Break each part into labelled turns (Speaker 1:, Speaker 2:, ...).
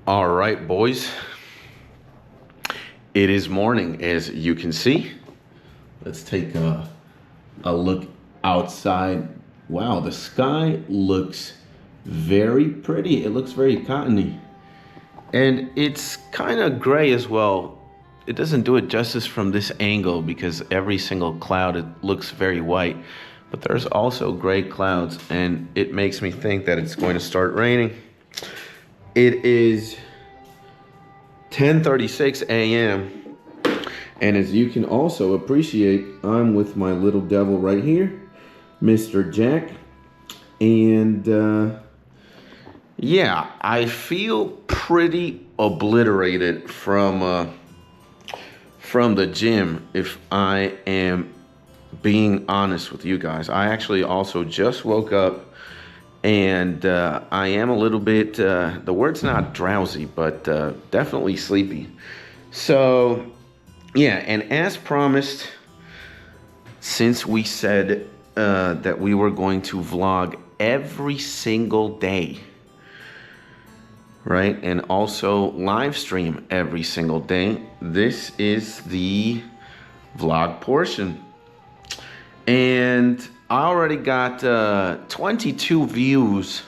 Speaker 1: All right, boys. It is morning, as you can see. Let's take a look outside. Wow, the sky looks very pretty. It looks very cottony. And it's kind of gray as well. It doesn't do it justice from this angle because every single cloud, it looks very white. But there's also gray clouds, and it makes me think that it's going to start raining. It is 10:36 a.m. and as you can also appreciate, I'm with my little devil right here, Mr. Jack. And yeah, I feel pretty obliterated from the gym, if I am being honest with you guys. I actually also just woke up, and I am a little bit, the word's not drowsy, but definitely sleepy. So, yeah, and as promised, since we said that we were going to vlog every single day, right, and also live stream every single day, this is the vlog portion. And I already got 22 views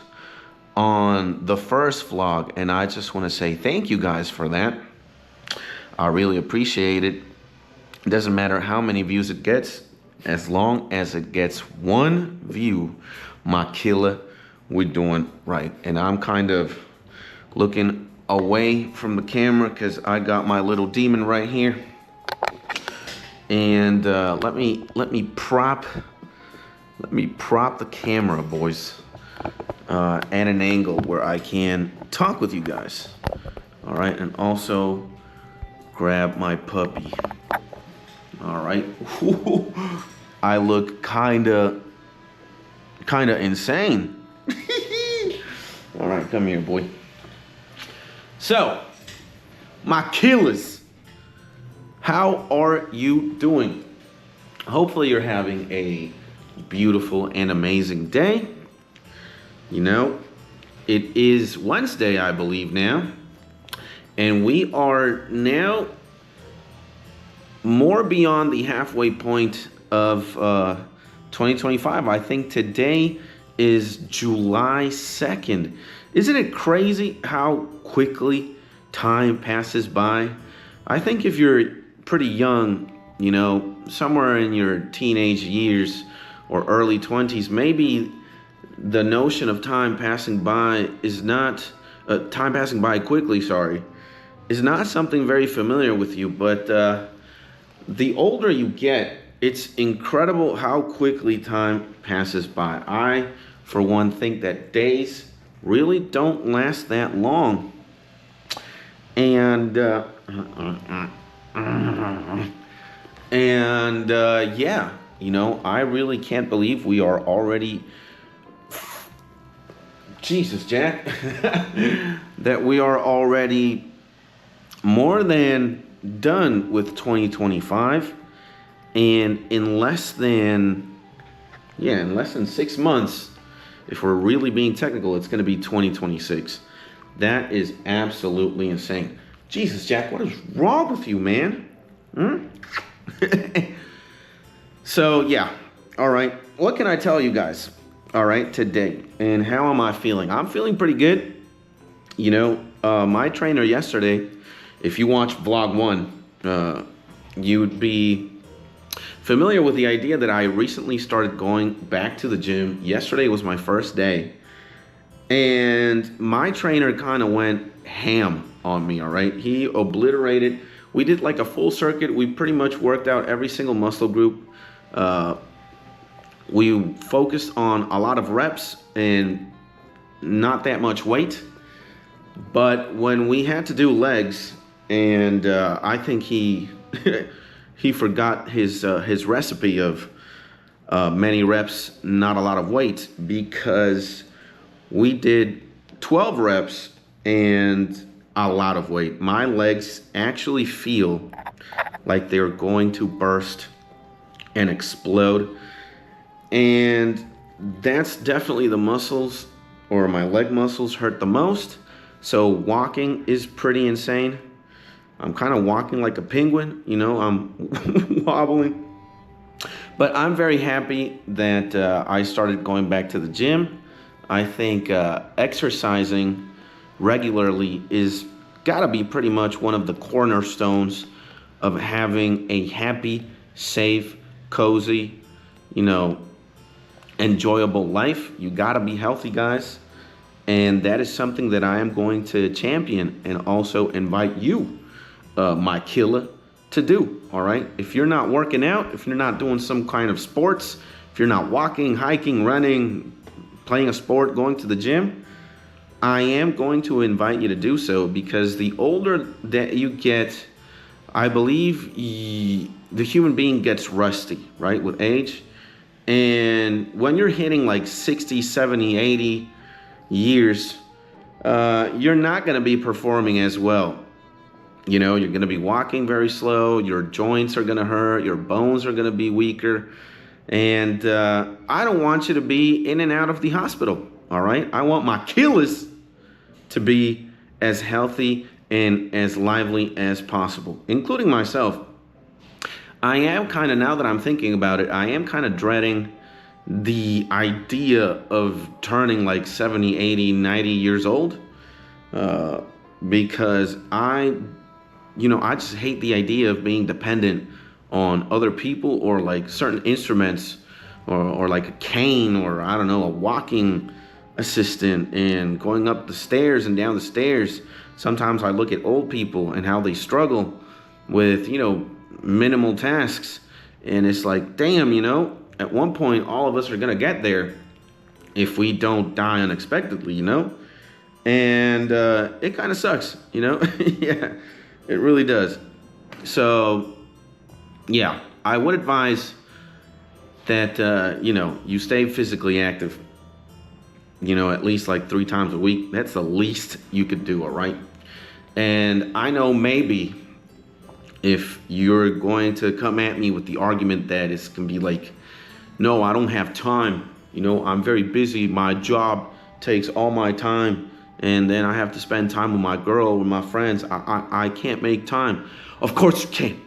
Speaker 1: on the first vlog, and I just want to say thank you guys for that. I really appreciate it. It doesn't matter how many views it gets, as long as it gets one view, my killer, we're doing right. And I'm kind of looking away from the camera because I got my little demon right here. And let me prop the camera, boys, at an angle where I can talk with you guys. All right, and also grab my puppy. All right, I look kinda insane. All right, come here, boy. So, my killers. How are you doing? Hopefully you're having a beautiful and amazing day. You know, it is Wednesday, I believe now. And we are now more beyond the halfway point of 2025. I think today is July 2nd. Isn't it crazy how quickly time passes by? I think if you're pretty young, you know, somewhere in your teenage years or early 20s, maybe the notion of time passing by is not, time passing by quickly, sorry, is not something very familiar with you. But the older you get, it's incredible how quickly time passes by. I, for one, think that days really don't last that long. And yeah, you know, I really can't believe we are already, Jesus, Jack, that we are already more than done with 2025. And in less than 6 months, if we're really being technical, it's going to be 2026. That is absolutely insane. Jesus, Jack, what is wrong with you, man? So, yeah. All right. What can I tell you guys? All right, today. And how am I feeling? I'm feeling pretty good. You know, my trainer yesterday, if you watch vlog 1, you'd be familiar with the idea that I recently started going back to the gym. Yesterday was my first day. And my trainer kind of went ham on me, all right? He obliterated. We did like a full circuit. We pretty much worked out every single muscle group. We focused on a lot of reps and not that much weight. But when we had to do legs, and I think he he forgot his recipe of many reps, not a lot of weight, because we did 12 reps and a lot of weight. My legs actually feel like they're going to burst and explode. And that's definitely the muscles, or my leg muscles, hurt the most. So walking is pretty insane. I'm kind of walking like a penguin, you know, I'm wobbling. But I'm very happy that I started going back to the gym. I think exercising regularly is gotta be pretty much one of the cornerstones of having a happy, safe, cozy, you know, enjoyable life. You gotta be healthy, guys. And that is something that I am going to champion and also invite you, my killer, to do. All right. If you're not working out, if you're not doing some kind of sports, if you're not walking, hiking, running, playing a sport, going to the gym, I am going to invite you to do so, because the older that you get, I believe the human being gets rusty, right, with age. And when you're hitting like 60, 70, 80 years, you're not going to be performing as well. You know, you're going to be walking very slow. Your joints are going to hurt. Your bones are going to be weaker. And I don't want you to be in and out of the hospital. All right. I want my killers to be as healthy and as lively as possible, including myself. I am kind of, now that I'm thinking about it, I am kind of dreading the idea of turning like 70, 80, 90 years old, because I just hate the idea of being dependent on other people, or like certain instruments, or like a cane, or I don't know, a walking assistant, and going up the stairs and down the stairs. Sometimes I look at old people and how they struggle with, minimal tasks. And it's like, damn, at one point, all of us are going to get there if we don't die unexpectedly, And it kind of sucks, Yeah, it really does. So, yeah, I would advise that, you stay physically active, at least like 3 times a week. That's the least you could do, all right? And I know maybe if you're going to come at me with the argument that it's going to be like, no, I don't have time. I'm very busy. My job takes all my time. And then I have to spend time with my girl, with my friends. I can't make time. Of course you can.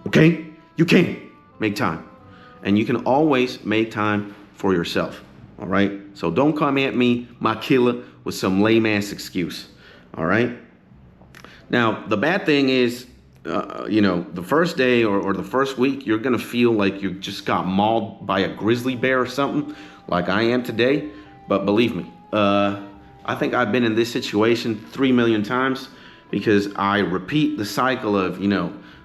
Speaker 1: Okay? You can make time. And you can always make time for yourself. All right? So don't come at me, my killer, with some lame-ass excuse. All right? Now, the bad thing is, the first day or the first week, you're going to feel like you just got mauled by a grizzly bear or something, like I am today. But believe me, I think I've been in this situation 3 million times, because I repeat the cycle of,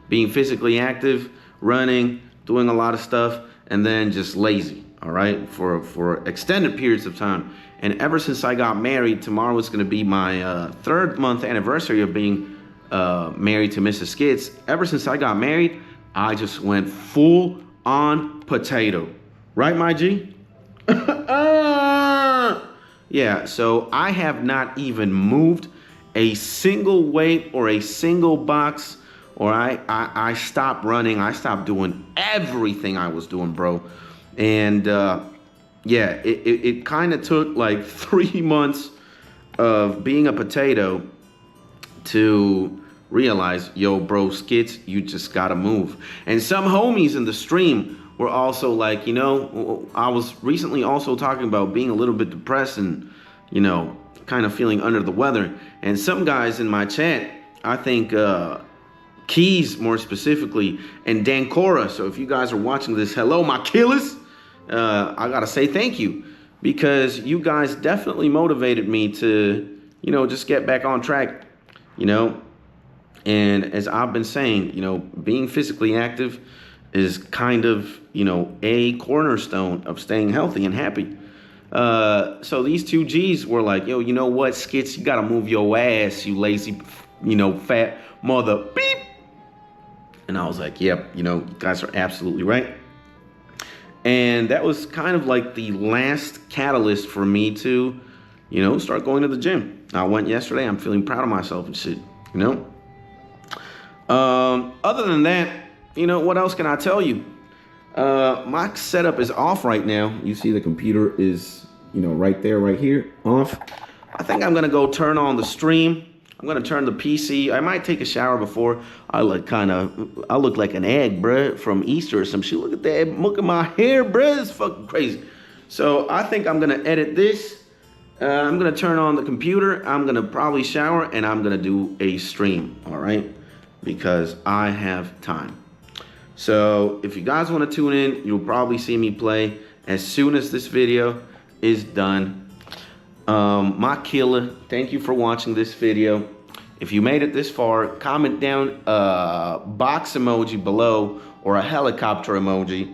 Speaker 1: being physically active, running, doing a lot of stuff, and then just lazy, all right, for extended periods of time. And ever since I got married, tomorrow is going to be my 3rd month anniversary of being married to Mrs. Skits. Ever since I got married, I just went full on potato. Right, my G? Yeah, so I have not even moved a single weight or a single box, or I stopped running. I stopped doing everything I was doing, bro. And yeah, it kind of took like 3 months of being a potato to realize, yo, bro, Skits, you just gotta move. And some homies in the stream were also like, I was recently also talking about being a little bit depressed and, kind of feeling under the weather. And some guys in my chat, I think Keys more specifically, and Dan Cora. So if you guys are watching this, hello, my killers. I gotta say thank you, because you guys definitely motivated me to, just get back on track, And as I've been saying, being physically active is kind of, a cornerstone of staying healthy and happy. So these 2 G's were like, yo, you know what, Skits, you gotta move your ass, you lazy, fat mother beep. And I was like, yep, you guys are absolutely right. And that was kind of like the last catalyst for me to, start going to the gym. I went yesterday. I'm feeling proud of myself and shit, Other than that, what else can I tell you? My setup is off right now. You see the computer is, right there, right here, off. I think I'm gonna go turn on the stream. I'm gonna turn the PC. I might take a shower before. I look like an egg, bruh, from Easter or some shit. Look at that, look at my hair, bruh. It's fucking crazy. So I think I'm gonna edit this. I'm gonna turn on the computer. I'm gonna probably shower and I'm gonna do a stream, all right? Because I have time. So if you guys wanna tune in, you'll probably see me play as soon as this video is done. My killer, thank you for watching this video. If you made it this far, comment down a box emoji below or a helicopter emoji.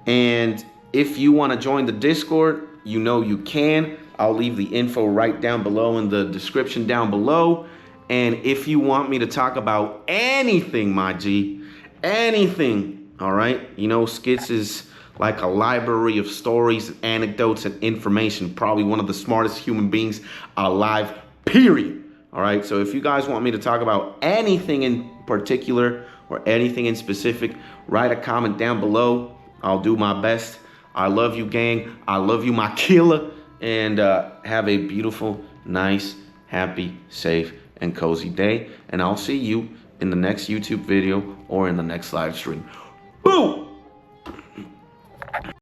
Speaker 1: And if you want to join the Discord, you know you can. I'll leave the info right down below in the description down below. And if you want me to talk about anything, my G, anything, all right? You know, Skits is like a library of stories, anecdotes, and information. Probably one of the smartest human beings alive, period. All right, so if you guys want me to talk about anything in particular or anything in specific, write a comment down below. I'll do my best. I love you, gang. I love you, my killer. And have a beautiful, nice, happy, safe, and cozy day. And I'll see you in the next YouTube video or in the next live stream. Boom!